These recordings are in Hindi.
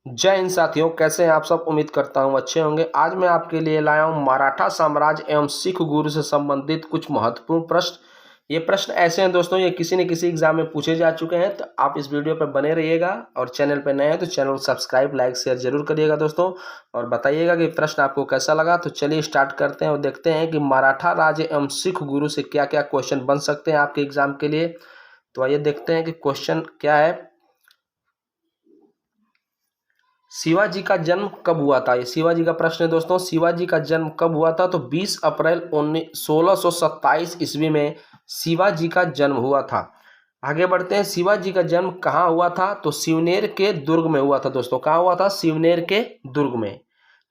जय हिंद साथियों, कैसे हैं आप सब। उम्मीद करता हूं अच्छे होंगे। आज मैं आपके लिए लाया हूं मराठा साम्राज्य एवं सिख गुरु से संबंधित कुछ महत्वपूर्ण प्रश्न। ये प्रश्न ऐसे हैं दोस्तों, ये किसी न किसी एग्जाम में पूछे जा चुके हैं, तो आप इस वीडियो पर बने रहिएगा। और चैनल पर नए हैं तो चैनल को सब्सक्राइब, लाइक, शेयर जरूर करिएगा दोस्तों। और बताइएगा कि प्रश्न आपको कैसा लगा। तो चलिए स्टार्ट करते हैं और देखते हैं कि मराठा राज्य एवं सिख गुरु से क्या क्या क्वेश्चन बन सकते हैं आपके एग्जाम के लिए। तो आइए देखते हैं कि क्वेश्चन क्या है। शिवाजी का जन्म कब हुआ था। ये शिवाजी का प्रश्न है दोस्तों। शिवाजी का जन्म कब हुआ था। तो 20 अप्रैल 1627 ईस्वी में शिवाजी का जन्म हुआ था। आगे बढ़ते हैं। शिवाजी का जन्म कहाँ हुआ था। तो शिवनेर के दुर्ग में हुआ था दोस्तों। कहाँ हुआ था। शिवनेर के दुर्ग में।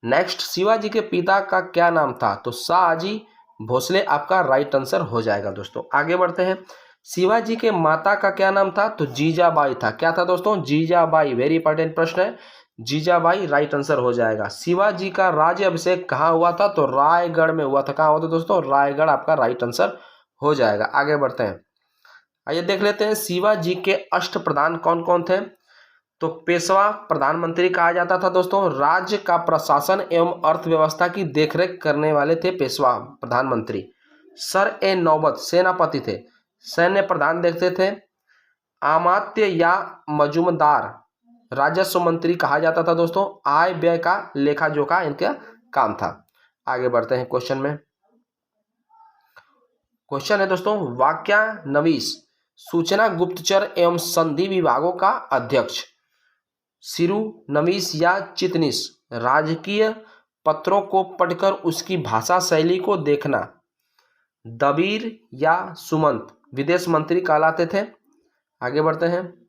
नेक्स्ट, शिवाजी के पिता का क्या नाम था। तो शाहजी भोसले आपका राइट आंसर हो जाएगा दोस्तों। आगे बढ़ते हैं। शिवाजी के माता का क्या नाम था। तो जीजाबाई था। क्या था दोस्तों। जीजाबाई। वेरी इंपॉर्टेंट प्रश्न है। जीजाबाई राइट आंसर हो जाएगा। शिवाजी का राज्य अभिषेक कहाँ हुआ था। तो रायगढ़ में हुआ था। कहाँ हुआ था दोस्तों। रायगढ़ आपका राइट आंसर हो जाएगा। आगे बढ़ते हैं। आइए देख लेते हैं शिवाजी के अष्टप्रधान कौन कौन थे। तो पेशवा प्रधानमंत्री कहा जाता था दोस्तों। राज्य का प्रशासन एवं अर्थव्यवस्था की देखरेख करने वाले थे पेशवा प्रधानमंत्री। सर ए नौबत सेनापति थे। सैन्य प्रधान देखते थे। अमात्य या मजूमदार राजस्व मंत्री कहा जाता था दोस्तों। आय व्यय का लेखा जोखा इनका काम था। आगे बढ़ते हैं क्वेश्चन में। क्वेश्चन है दोस्तों, वाक्यानवीस सूचना गुप्तचर एवं संधि विभागों का अध्यक्ष। सिरु, नवीस या चितनिस राजकीय पत्रों को पढ़कर उसकी भाषा शैली को देखना। दबीर या सुमंत विदेश मंत्री कहलाते थे। आगे बढ़ते हैं।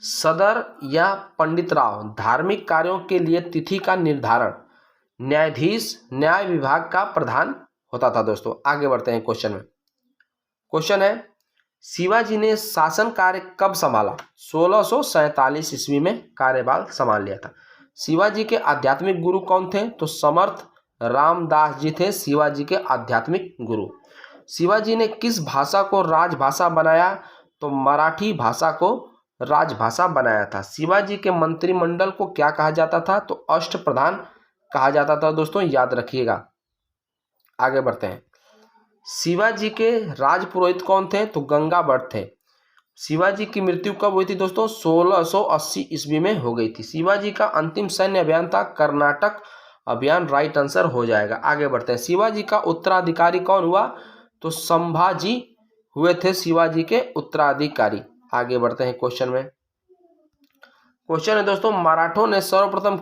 सदर या पंडित राव धार्मिक कार्यों के लिए तिथि का निर्धारण। न्यायाधीश न्याय विभाग का प्रधान होता था दोस्तों। आगे बढ़ते हैं क्वेश्चन में। क्वेश्चन है, शिवाजी ने शासन कार्य कब संभाला। 1647 ईस्वी में कार्यभार संभाल लिया था। शिवाजी के आध्यात्मिक गुरु कौन थे। तो समर्थ रामदास जी थे शिवाजी के आध्यात्मिक गुरु। शिवाजी ने किस भाषा को राजभाषा बनाया। तो मराठी भाषा को राजभाषा बनाया था। शिवाजी के मंत्रिमंडल को क्या कहा जाता था। तो अष्टप्रधान कहा जाता था दोस्तों, याद रखिएगा। आगे बढ़ते हैं। शिवाजी के राजपुरोहित कौन थे। तो गंगा भट्ट थे। शिवाजी की मृत्यु कब हुई थी दोस्तों। 1680 ईस्वी में हो गई थी। शिवाजी का अंतिम सैन्य अभियान था कर्नाटक अभियान, राइट आंसर हो जाएगा। आगे बढ़ते हैं। शिवाजी का उत्तराधिकारी कौन हुआ। तो संभाजी हुए थे शिवाजी के उत्तराधिकारी। आगे बढ़ते हैं क्वेश्चन में। क्वेश्चन है दोस्तों, मराठों ने सर्वप्रथम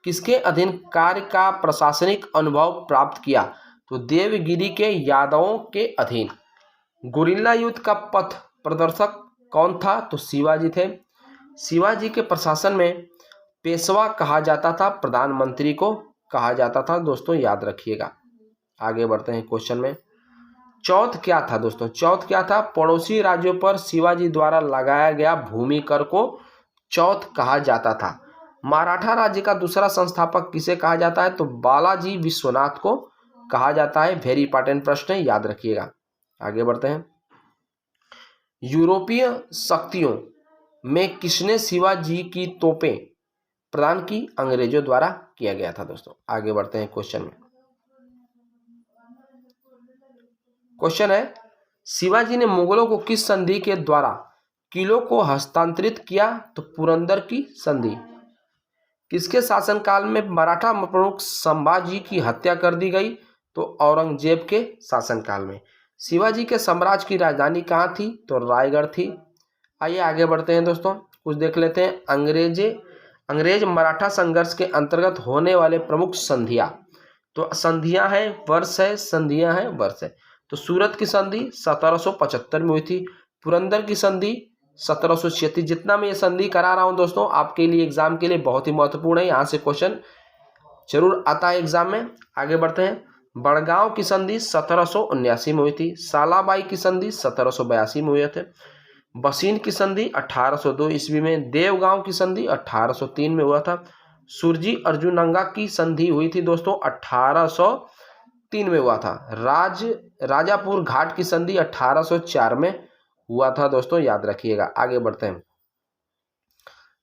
किसके अधीन कार्य का प्रशासनिक अनुभव प्राप्त किया। तो देवगिरी के यादवों के अधीन। गुरिल्ला युद्ध का पथ प्रदर्शक कौन था। तो शिवाजी थे। शिवाजी के प्रशासन में पेशवा कहा जाता था, प्रधानमंत्री को कहा जाता था दोस्तों, याद रखिएगा। आगे बढ़ते हैं क्वेश्चन में। चौथ क्या था दोस्तों। चौथ क्या था। पड़ोसी राज्यों पर शिवाजी द्वारा लगाया गया भूमि कर को चौथ कहा जाता था। मराठा राज्य का दूसरा संस्थापक किसे कहा जाता है। तो बालाजी विश्वनाथ को कहा जाता है। वेरी इंपॉर्टेंट प्रश्न है, याद रखिएगा। आगे बढ़ते हैं। यूरोपीय शक्तियों में किसने शिवाजी की तोपें प्रदान की। अंग्रेजों द्वारा किया गया था दोस्तों। आगे बढ़ते हैं क्वेश्चन में। क्वेश्चन है, शिवाजी ने मुगलों को किस संधि के द्वारा किलों को हस्तांतरित किया। तो पुरंदर की संधि। किसके शासनकाल में मराठा प्रमुख संभाजी की हत्या कर दी गई। तो औरंगजेब के शासनकाल में। शिवाजी के साम्राज्य की राजधानी कहाँ थी। तो रायगढ़ थी। आइए आगे बढ़ते हैं दोस्तों, कुछ देख लेते हैं। अंग्रेज मराठा संघर्ष के अंतर्गत होने वाले प्रमुख संधियां। तो संधियां हैं, वर्ष है, संधियां हैं, वर्ष है। तो सूरत की संधि 1775 में हुई थी। पुरंदर की संधि 1736। जितना मैं ये संधि करा रहा हूं दोस्तों, आपके लिए एग्जाम के लिए बहुत ही महत्वपूर्ण है। यहाँ से क्वेश्चन जरूर आता है एग्जाम में। आगे बढ़ते हैं। बड़गांव की संधि 1779 में हुई थी। सालाबाई की संधि 1782 में हुए थे। बसीन की संधि 1802 ईस्वी में। देवगांव की संधि 1803 में हुआ था। सुरजी अर्जुनंगा की संधि हुई थी दोस्तों 1803 में हुआ था। राजापुर घाट की संधि 1804 में हुआ था दोस्तों, याद रखिएगा। आगे बढ़ते हैं।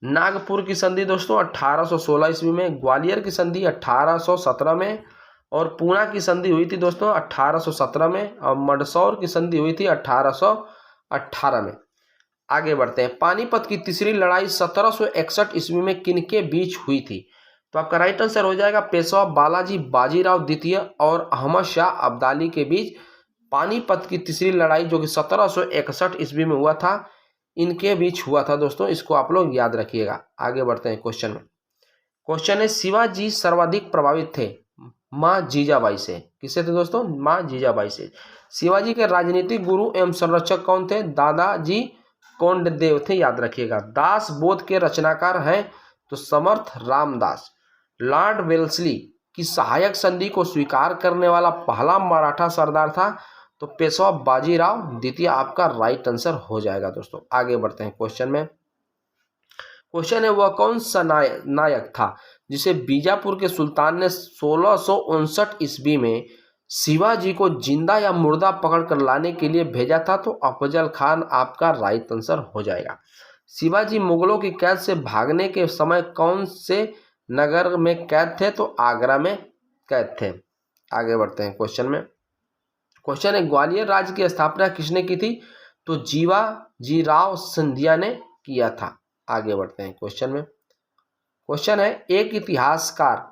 नागपुर की संधि दोस्तों 1816 ईस्वी में, ग्वालियर की संधि 1817 में, और पूना की संधि हुई थी दोस्तों 1817 में, और मंदसौर की संधि हुई थी 1818 में। आगे बढ़ते हैं। पानीपत की तीसरी लड़ाई 1761 ईस्वी में किनके बीच हुई थी? तो आपका राइट आंसर हो जाएगा पेशवा बालाजी बाजीराव द्वितीय और अहमद शाह अब्दाली के बीच पानीपत की तीसरी लड़ाई जो कि 1761 ईस्वी में हुआ था, इनके बीच हुआ था दोस्तों। इसको आप लोग याद रखिएगा। आगे बढ़ते हैं क्वेश्चन में। क्वेश्चन है शिवाजी सर्वाधिक प्रभावित थे माँ जीजाबाई से। किससे थे दोस्तों? माँ जीजाबाई से। शिवाजी के राजनीतिक गुरु एवं संरक्षक कौन थे? दादाजी कोंडदेव थे, याद रखिएगा। दास बोध के रचनाकार हैं तो समर्थ रामदास। लॉर्ड वेल्सली की सहायक संधि को स्वीकार करने वाला पहला मराठा सरदार था तो पेशवा बाजीराव द्वितीय आपका राइट आंसर हो जाएगा दोस्तों। आगे बढ़ते हैं क्वेश्चन में। क्वेश्चन है वह कौन सा नायक था जिसे बीजापुर के सुल्तान ने 1659 ईस्वी में शिवाजी को जिंदा या मुर्दा पकड़कर लाने के लिए भेजा था? तो अफजल खान आपका राइट आंसर हो जाएगा। शिवाजी मुगलों की कैद से भागने के समय कौन से नगर में कैद थे? तो आगरा में कैद थे। आगे बढ़ते हैं क्वेश्चन में। क्वेश्चन है ग्वालियर राज्य की स्थापना किसने की थी? तो जीवाजी राव सिंधिया ने किया था। आगे बढ़ते हैं क्वेश्चन में। क्वेश्चन है एक इतिहासकार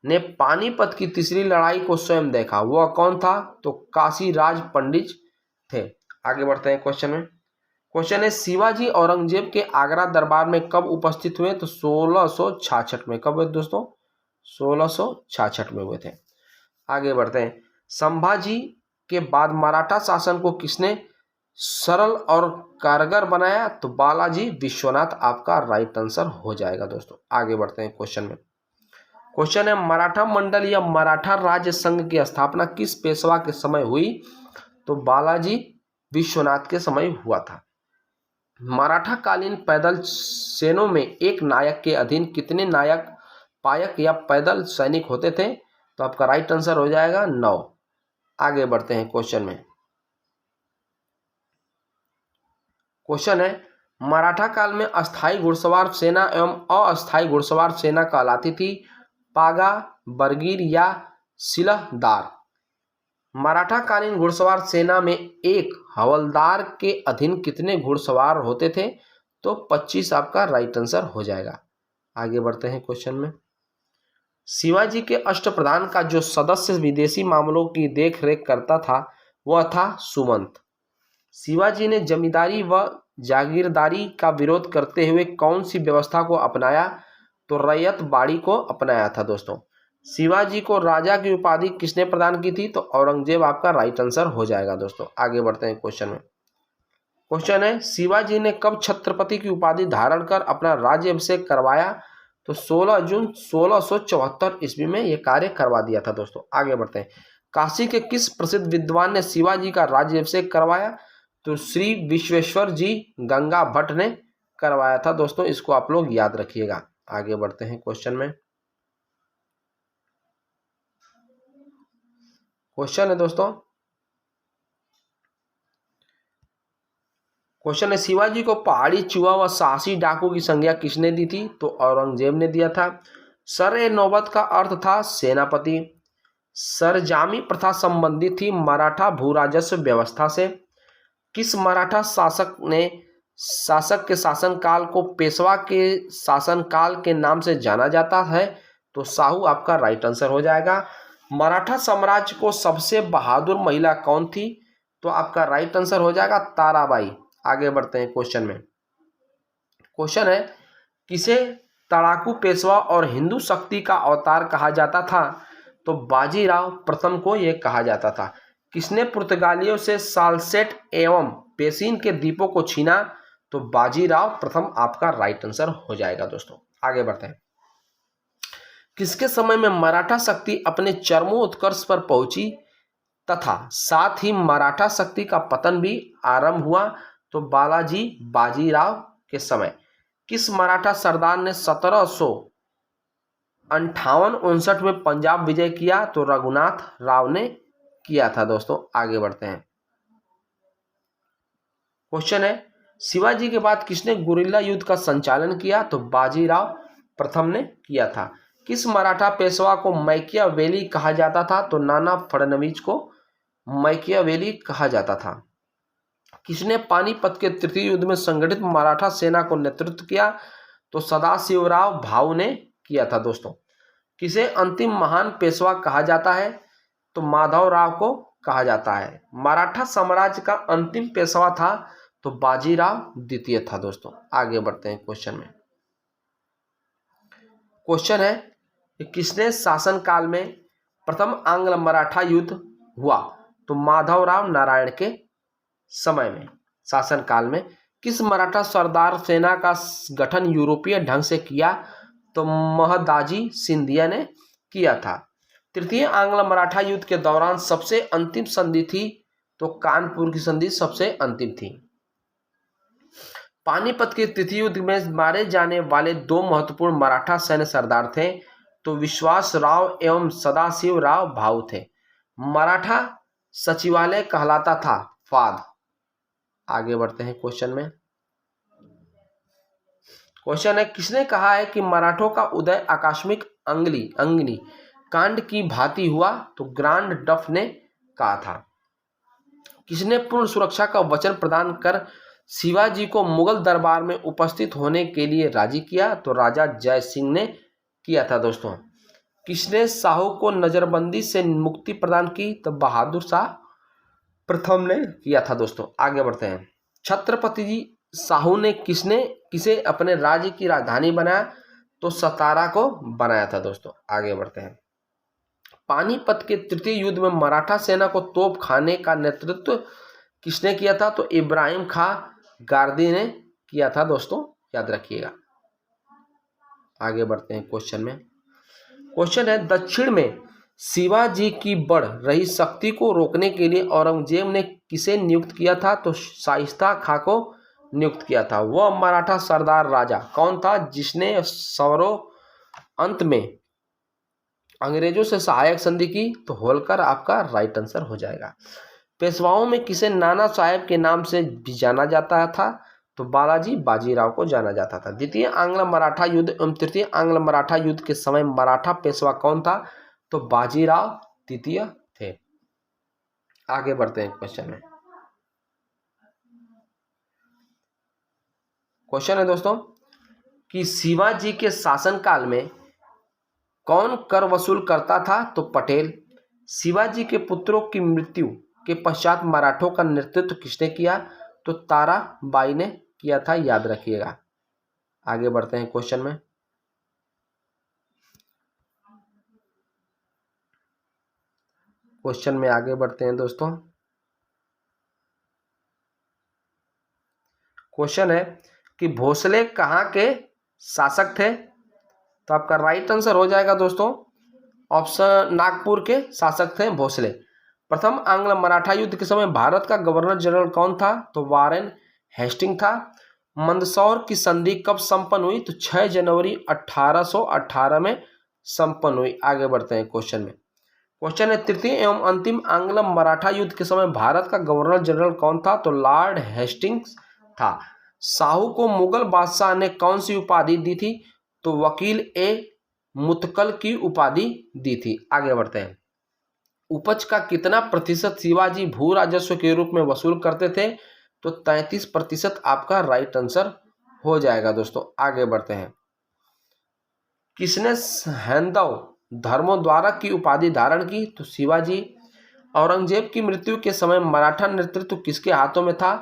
ने पानीपत की तीसरी लड़ाई को स्वयं देखा, वह कौन था? तो काशीराज पंडित थे। आगे बढ़ते हैं क्वेश्चन में। क्वेश्चन है शिवाजी औरंगजेब के आगरा दरबार में कब उपस्थित हुए? तो 1666 में। कब हुए दोस्तों? 1666 में हुए थे। आगे बढ़ते हैं। संभाजी के बाद मराठा शासन को किसने सरल और कारगर बनाया? तो बालाजी विश्वनाथ आपका राइट आंसर हो जाएगा दोस्तों। आगे बढ़ते हैं क्वेश्चन में। क्वेश्चन है मराठा मंडल या मराठा राज्य संघ की स्थापना किस पेशवा के समय हुई? तो बालाजी विश्वनाथ के समय हुआ था। मराठा कालीन पैदल सेनों में एक नायक के अधीन कितने नायक पायक या पैदल सैनिक होते थे? तो आपका राइट आंसर हो जाएगा 9। आगे बढ़ते हैं क्वेश्चन में। क्वेश्चन है मराठा काल में अस्थाई घुड़सवार सेना एवं अस्थाई घुड़सवार सेना कहलाती थी पागा, बरगीर या सिलहदार। मराठा कालीन घुड़सवार सेना में एक हवलदार के अधीन कितने घुड़सवार होते थे? तो 25 आपका राइट आंसर हो जाएगा। आगे बढ़ते हैं क्वेश्चन में। शिवाजी के अष्टप्रधान का जो सदस्य विदेशी मामलों की देखरेख करता था वह था सुमंत। शिवाजी ने जमींदारी व जागीरदारी का विरोध करते हुए कौन सी व्यवस्था को अपनाया? तो रैयत बाड़ी को अपनाया था दोस्तों। शिवाजी को राजा की उपाधि किसने प्रदान की थी? तो औरंगजेब आपका राइट आंसर हो जाएगा दोस्तों। आगे बढ़ते हैं क्वेश्चन में। क्वेश्चन है शिवाजी ने कब छत्रपति की उपाधि धारण कर अपना राज्य अभिषेक करवाया? तो 16 जून 1674 ईस्वी में यह कार्य करवा दिया था दोस्तों। आगे बढ़ते हैं। काशी के किस प्रसिद्ध विद्वान ने शिवाजी का राज्य अभिषेक करवाया? तो श्री विश्वेश्वर जी गंगा भट्ट ने करवाया था दोस्तों। इसको आप लोग याद रखिएगा। आगे बढ़ते हैं क्वेश्चन में। क्वेश्चन है दोस्तों, क्वेश्चन है शिवाजी को पहाड़ी चूहा व साहसी डाकू की संज्ञा किसने दी थी? तो औरंगजेब ने दिया था। सर नौबत का अर्थ था सेनापति। सरजामी प्रथा संबंधित थी मराठा भू राजस्व व्यवस्था से। किस मराठा शासक के शासनकाल को पेशवा के शासनकाल के नाम से जाना जाता है? तो साहू आपका राइट आंसर हो जाएगा। मराठा साम्राज्य को सबसे बहादुर महिला कौन थी? तो आपका राइट आंसर हो जाएगा ताराबाई। आगे बढ़ते हैं क्वेश्चन में। क्वेश्चन है किसे तड़ाकू पेशवा और हिंदू शक्ति का अवतार कहा जाता था? तो बाजीराव प्रथम को यह कहा जाता था। किसने पुर्तगालियों से सालसेट एवं पेशिन के द्वीपों को छीना? तो बाजीराव प्रथम आपका राइट आंसर हो जाएगा दोस्तों। आगे बढ़ते हैं। किसके समय में मराठा शक्ति अपने चरमोत्कर्ष पर पहुंची तथा साथ ही मराठा शक्ति का पतन भी आरंभ हुआ? तो बालाजी बाजीराव के समय। किस मराठा सरदार ने 1758-59 में पंजाब विजय किया? तो रघुनाथ राव ने किया था दोस्तों। आगे बढ़ते हैं। क्वेश्चन है शिवाजी के बाद किसने गुरिल्ला युद्ध का संचालन किया? तो बाजीराव प्रथम ने किया था। किस मराठा पेशवा को मैकियावेली कहा जाता था? तो नाना फडणवीस को मैकियावेली कहा जाता था। किसने पानीपत के तृतीय युद्ध में संगठित मराठा सेना को नेतृत्व किया? तो सदाशिवराव भाऊ ने किया था दोस्तों। किसे अंतिम महान पेशवा कहा जाता है? तो माधवराव को कहा जाता है। मराठा साम्राज्य का अंतिम पेशवा था तो बाजीराव द्वितीय था दोस्तों। आगे बढ़ते हैं क्वेश्चन में। क्वेश्चन है कि किसने शासन काल में प्रथम आंग्ल मराठा युद्ध हुआ? तो माधवराव नारायण के समय में शासन काल में। किस मराठा सरदार सेना का गठन यूरोपीय ढंग से किया? तो महदाजी सिंधिया ने किया था। तृतीय आंग्ल मराठा युद्ध के दौरान सबसे अंतिम संधि थी तो कानपुर की संधि सबसे अंतिम थी। पानीपत के तृतीय युद्ध में मारे जाने वाले दो महत्वपूर्ण मराठा सैन्य सरदार थे तो विश्वास राव एवं सदाशिव राव भाऊ थे। मराठा सचिवालय कहलाता था फाद। आगे बढ़ते हैं क्वेश्चन में। क्वेश्चन है किसने कहा है कि मराठों का उदय आकस्मिक अंगनी कांड की भांति हुआ? तो ग्रांड डफ ने कहा था। किसने पूर्ण सुरक्षा का वचन प्रदान कर शिवाजी को मुगल दरबार में उपस्थित होने के लिए राजी किया? तो राजा जय सिंह ने किया था दोस्तों। किसने साहू को नजरबंदी से मुक्ति प्रदान की? तो बहादुर शाह प्रथम ने किया था दोस्तों। आगे बढ़ते हैं। छत्रपति जी साहू ने किसे अपने राज्य की राजधानी बनाया? तो सतारा को बनाया था दोस्तों। आगे बढ़ते हैं। पानीपत के तृतीय युद्ध में मराठा सेना को तोप खाने का नेतृत्व किसने किया था? तो इब्राहिम खां गारदी ने किया था दोस्तों, याद रखिएगा। आगे बढ़ते हैं क्वेश्चन में। क्वेश्चन है दक्षिण में शिवाजी की बढ़ रही शक्ति को रोकने के लिए औरंगजेब ने किसे नियुक्त किया था? तो शाइस्ता खां को नियुक्त किया था। वह मराठा सरदार राजा कौन था जिसने सौरों अंत में अंग्रेजों से सहायक संधि की? तो होलकर आपका राइट आंसर हो जाएगा। पेशवाओं में किसे नाना साहेब के नाम से भी जाना जाता था? तो बालाजी बाजीराव को जाना जाता था। द्वितीय आंग्ल मराठा युद्ध एवं तृतीय आंग्ल मराठा युद्ध के समय मराठा पेशवा कौन था? तो बाजीराव द्वितीय थे। आगे बढ़ते हैं क्वेश्चन में। क्वेश्चन है दोस्तों कि शिवाजी के शासनकाल में कौन कर वसूल करता था? तो पटेल। शिवाजी के पुत्रों की मृत्यु के पश्चात मराठों का नेतृत्व किसने किया? तो ताराबाई ने किया था, याद रखिएगा। आगे बढ़ते हैं क्वेश्चन में। क्वेश्चन में आगे बढ़ते हैं दोस्तों। क्वेश्चन है कि भोसले कहाँ के शासक थे? तो आपका राइट आंसर हो जाएगा दोस्तों ऑप्शन नागपुर के शासक थे भोसले। प्रथम आंग्ल मराठा युद्ध के समय भारत का गवर्नर जनरल कौन था? तो वारेन हेस्टिंग था। मंदसौर की संधि कब संपन्न हुई? तो 6 जनवरी 1818 में संपन्न हुई। आगे बढ़ते हैं क्वेश्चन में। क्वेश्चन है तृतीय एवं अंतिम आंग्ल मराठा युद्ध के समय भारत का गवर्नर जनरल कौन था? तो लॉर्ड हेस्टिंग्स था। साहू को मुगल बादशाह ने कौन सी उपाधि दी थी? तो वकील ए मुतकल की उपाधि दी थी। आगे बढ़ते हैं। उपज का कितना प्रतिशत शिवाजी भू राजस्व के रूप में वसूल करते थे? तो 33% आपका राइट आंसर हो जाएगा दोस्तों। आगे बढ़ते हैं। किसने हैंदव धर्मोद्वारा की उपाधि धारण की? तो शिवाजी। औरंगजेब की मृत्यु के समय मराठा नेतृत्व किसके हाथों में था?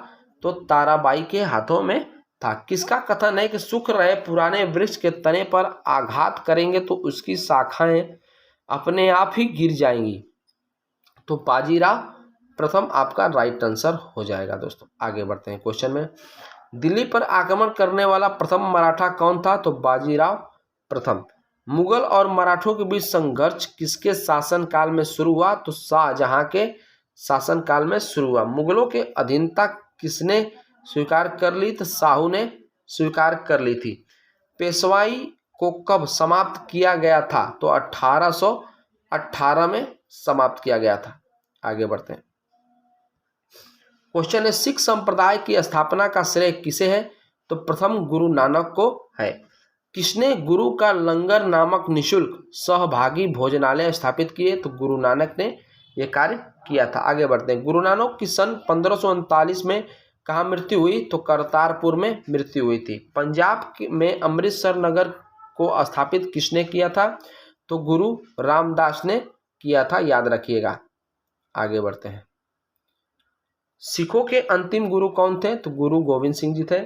तो ताराबाई के हाथों में था। किसका कथन है कि सूख रहे पुराने वृक्ष के तने पर आघात करेंगे तो उसकी शाखाएं अपने आप ही गिर जाएंगी? तो बाजीराव प्रथम आपका राइट आंसर हो जाएगा दोस्तों। आगे बढ़ते हैं क्वेश्चन में। दिल्ली पर आक्रमण करने वाला प्रथम मराठा कौन था? तो बाजीराव प्रथम। मुगल और मराठों के बीच संघर्ष किसके शासनकाल में शुरू हुआ? तो शाहजहां के शासनकाल में शुरू हुआ। मुगलों के अधीनता किसने स्वीकार कर ली? तो साहू ने स्वीकार कर ली थी। पेशवाई को कब समाप्त किया गया था? तो 1818 में समाप्त किया गया था। आगे बढ़ते हैं। क्वेश्चन है सिख संप्रदाय की स्थापना का श्रेय किसे है? तो प्रथम गुरु नानक को है। किसने गुरु का लंगर नामक निशुल्क सहभागी भोजनालय स्थापित किए? तो गुरु नानक ने यह कार्य किया था। आगे बढ़ते हैं। गुरु नानक की सन 1539 में कहाँ मृत्यु हुई? तो करतारपुर में मृत्यु हुई थी। पंजाब में अमृतसर नगर को स्थापित किसने किया था? तो गुरु रामदास ने किया था, याद रखिएगा। आगे बढ़ते हैं। सिखों के अंतिम गुरु कौन थे? तो गुरु गोविंद सिंह जी थे।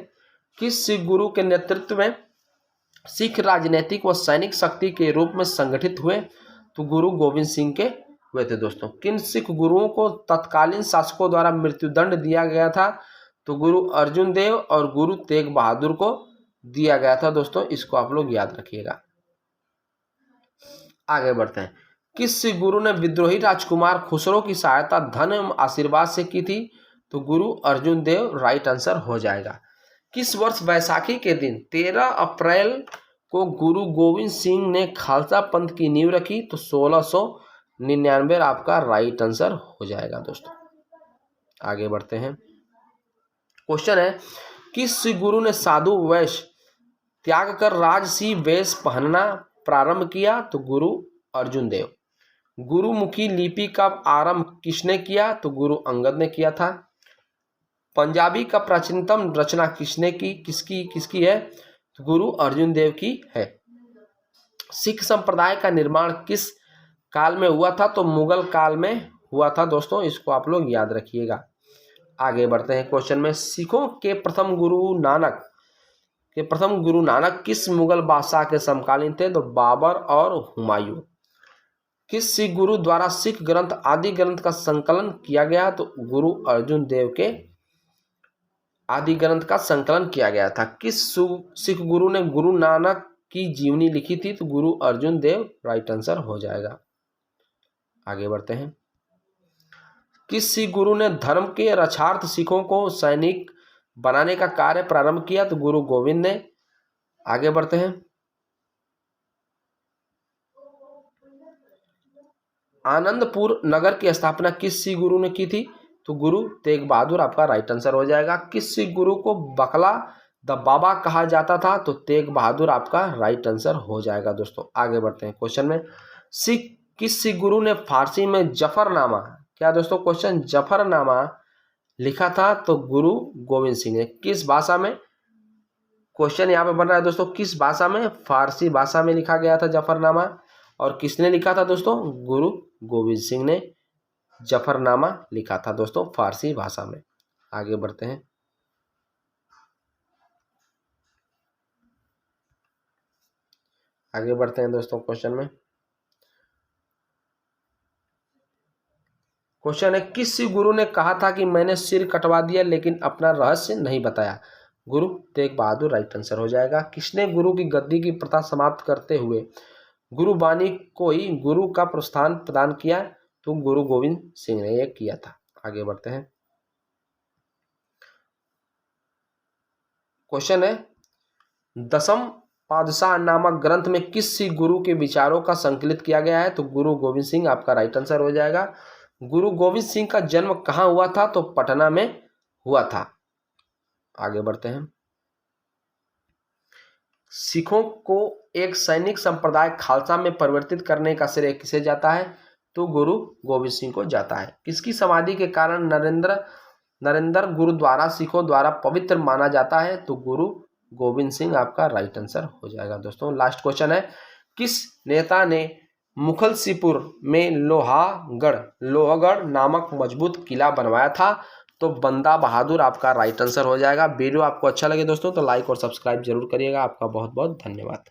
किस सिख गुरु के नेतृत्व में सिख राजनीतिक व सैनिक शक्ति के रूप में संगठित हुए? तो गुरु गोविंद सिंह के हुए थे दोस्तों। किन सिख गुरुओं को तत्कालीन शासकों द्वारा मृत्युदंड दिया गया था? तो गुरु अर्जुन देव और गुरु तेग बहादुर को दिया गया था दोस्तों, इसको आप लोग याद रखिएगा। आगे बढ़ते हैं। किस सिख गुरु ने विद्रोही राजकुमार खुसरो की सहायता धन एवं आशीर्वाद से की थी? तो गुरु अर्जुन देव राइट आंसर हो जाएगा। किस वर्ष वैसाखी के दिन 13 अप्रैल को गुरु गोविंद सिंह ने खालसा पंथ की नींव रखी? तो 1699 आपका राइट आंसर हो जाएगा दोस्तों। आगे बढ़ते हैं। क्वेश्चन है किस सिख गुरु ने साधु वेश त्याग कर राजसी वेश पहनना प्रारंभ किया? तो गुरु अर्जुन देव। गुरुमुखी लिपि का आरंभ किसने किया? तो गुरु अंगद ने किया था। पंजाबी का प्राचीनतम रचना किसने की किसकी है? तो गुरु अर्जुन देव की है। सिख संप्रदाय का निर्माण किस काल में हुआ था? तो मुगल काल में हुआ था दोस्तों, इसको आप लोग याद रखिएगा। आगे बढ़ते हैं क्वेश्चन में। सिखों के प्रथम गुरु नानक किस मुगल बादशाह के समकालीन थे? तो बाबर और हुमायूं। किस सिख गुरु द्वारा सिख ग्रंथ आदि ग्रंथ का संकलन किया गया? तो गुरु अर्जुन देव के आदि ग्रंथ का संकलन किया गया था। किस सिख गुरु ने गुरु नानक की जीवनी लिखी थी? तो गुरु अर्जुन देव राइट आंसर हो जाएगा। आगे बढ़ते हैं। किस सिख गुरु ने धर्म के रक्षार्थ सिखों को सैनिक बनाने का कार्य प्रारंभ किया? तो गुरु गोविंद ने। आगे बढ़ते हैं। आनंदपुर नगर की स्थापना किस सिख गुरु ने की थी? तो गुरु तेग बहादुर आपका राइट आंसर हो जाएगा। किस सिख गुरु को बकला द बाबा कहा जाता था? तो तेग बहादुर आपका राइट आंसर हो जाएगा दोस्तों। आगे बढ़ते हैं क्वेश्चन में। किस सिख गुरु ने फारसी में जफरनामा, क्या दोस्तों क्वेश्चन, जफरनामा लिखा था? तो गुरु गोविंद सिंह ने। किस भाषा में? क्वेश्चन यहाँ पे बन रहा है दोस्तों, किस भाषा में? फारसी भाषा में लिखा गया था जफरनामा। और किसने लिखा था दोस्तों? गुरु गोविंद सिंह ने जफरनामा लिखा था दोस्तों, फारसी भाषा में। आगे बढ़ते हैं। आगे बढ़ते हैं दोस्तों क्वेश्चन में। क्वेश्चन है किस सिख गुरु ने कहा था कि मैंने सिर कटवा दिया लेकिन अपना रहस्य नहीं बताया? गुरु तेग बहादुर राइट आंसर हो जाएगा। किसने गुरु की गद्दी की प्रथा समाप्त करते हुए गुरु बानी को ही गुरु का प्रस्थान प्रदान किया? तो गुरु गोविंद सिंह ने यह किया था। आगे बढ़ते हैं। क्वेश्चन है दसम पातशाह नामक ग्रंथ में किस सिख गुरु के विचारों का संकलित किया गया है? तो गुरु गोविंद सिंह आपका राइट आंसर हो जाएगा। गुरु गोविंद सिंह का जन्म कहाँ हुआ था? तो पटना में हुआ था। आगे बढ़ते हैं। सिखों को एक सैनिक संप्रदाय खालसा में परिवर्तित करने का श्रेय किसे जाता है? तो गुरु गोविंद सिंह को जाता है। किसकी समाधि के कारण नरेंद्र गुरुद्वारा सिखों द्वारा पवित्र माना जाता है? तो गुरु गोविंद सिंह आपका राइट आंसर हो जाएगा दोस्तों। लास्ट क्वेश्चन है किस नेता ने मुखलसीपुर में लोहगढ़ नामक मजबूत किला बनवाया था? तो बंदा बहादुर आपका राइट आंसर हो जाएगा। वीडियो आपको अच्छा लगे दोस्तों तो लाइक और सब्सक्राइब जरूर करिएगा। आपका बहुत बहुत धन्यवाद।